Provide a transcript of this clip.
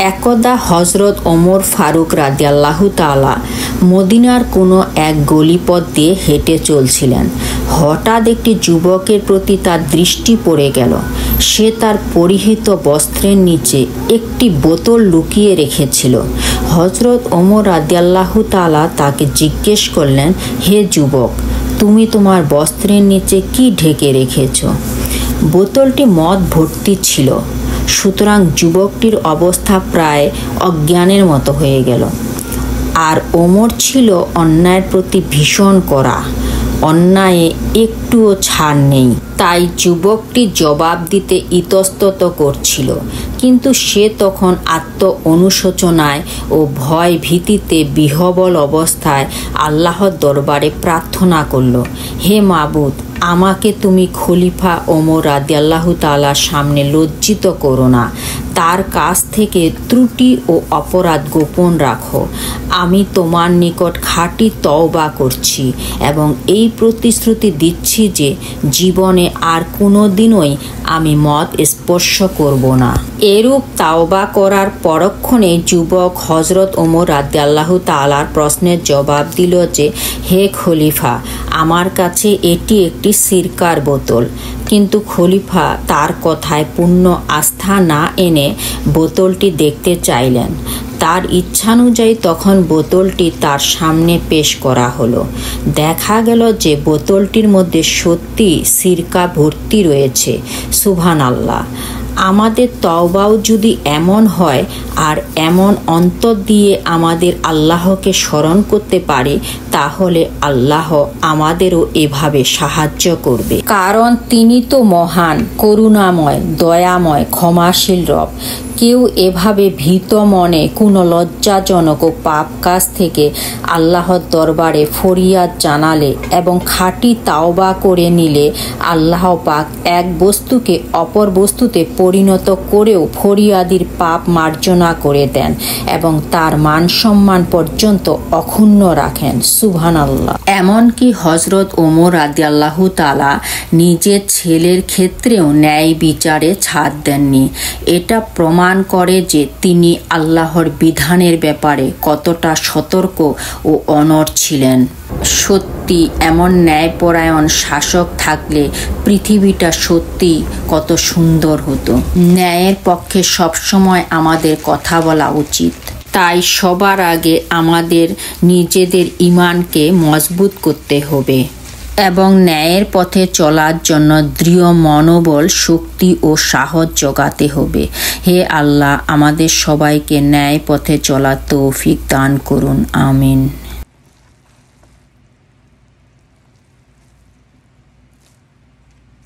একদা হজরত ওমর ফারুক রাদিয়াল্লাহু তাআলা মদিনার কোনো এক গলিপথ দিয়ে হেঁটে চলছিলেন। হঠাৎ একটি যুবকের প্রতি তার দৃষ্টি পড়ে গেল। সে তার পরিহিত বস্ত্রের নিচে একটি বোতল লুকিয়ে রেখেছিল। হজরত ওমর রাদিয়াল্লাহু তাআলা তাকে জিজ্ঞেস করলেন, হে যুবক, তুমি তোমার বস্ত্রের নিচে কি ঢেকে রেখেছ? বোতলটি মদ ভর্তি ছিল। সুতরাং যুবকটির অবস্থা প্রায় অজ্ঞানের মতো হয়ে গেল। আর ওমর ছিল অন্যায়ের প্রতি ভীষণ কড়া, অন্যায়ে একটুও ছাড় নেই। তাই যুবকটি জবাব দিতে ইতস্তত করছিল, কিন্তু সে তখন আত্ম অনুশোচনায় ও ভয় ভীতিতে বিহ্বল অবস্থায় আল্লাহর দরবারে প্রার্থনা করল, হে মাবুদ, আমাকে তুমি খলিফা ওমর রাদিয়াল্লাহু তাআলার সামনে লজ্জিত করো না। তার কাছ থেকে ত্রুটি ও অপরাধ গোপন রাখো। আমি তোমার নিকট খাঁটি তওবা করছি এবং এই প্রতিশ্রুতি দিচ্ছি যে জীবনে আর কোনো দিনই আমি মদ স্পর্শ করব না। এরূপ তাওবা করার পরক্ষণে যুবক হজরত ওমর রাদিয়াল্লাহু তাআলার প্রশ্নের জবাব দিল যে, হে খলিফা, আমার কাছে এটি একটি সিরকার বোতল। কিন্তু খলিফা তার কথায় পূর্ণ আস্থা না এনে বোতলটি দেখতে চাইলেন। তার ইচ্ছানুযায়ী তখন বোতলটি তার সামনে পেশ করা হলো। দেখা গেল যে বোতলটির মধ্যে সত্যি সিরকা ভর্তি রয়েছে। সুবহানাল্লাহ! আমাদের তওবাও যদি এমন হয় আর এমন অন্তর দিয়ে আমাদের আল্লাহকে স্মরণ করতে পারি, তাহলে আল্লাহ আমাদেরও এভাবে সাহায্য করবে। কারণ তিনি তো মহান, করুণাময়, দয়াময়, ক্ষমাশীল রব। কেউ এভাবে ভীত মনে কোনো লজ্জাজনক ও পাপ কাজ থেকে আল্লাহর দরবারে ফরিয়াদ জানালে এবং খাঁটি তাওবা করে নিলে আল্লাহ পাক এক বস্তুকে অপর বস্তুতে পরিণত করেও ফরিয়াদির পাপ মার্জনা করে দেন এবং তার মান সম্মান পর্যন্ত অক্ষুণ্ণ রাখেন। সুবহানাল্লাহ! এমনকি হজরত ওমর রাদিয়াল্লাহু তাআলা নিজের ছেলের ক্ষেত্রেও ন্যায় বিচারে ছাড় দেননি। এটা প্রমাণ করে যে তিনি আল্লাহর বিধানের ব্যাপারে কতটা সতর্ক ও অনড় ছিলেন। সত্যি এমন ন্যায়পরায়ণ শাসক থাকলে পৃথিবীটা সত্যি কত সুন্দর হতো। ন্যায়ের পক্ষে সবসময় আমাদের কথা বলা উচিত। তাই সবার আগে আমাদের নিজেদের ঈমানকে মজবুত করতে হবে এবং ন্যায়ের পথে চলার জন্য দৃঢ় মনোবল, শক্তি ও সাহস জোগাতে হবে। হে আল্লাহ, আমাদের সবাইকে ন্যায় পথে চলার তৌফিক দান করুন। আমিন।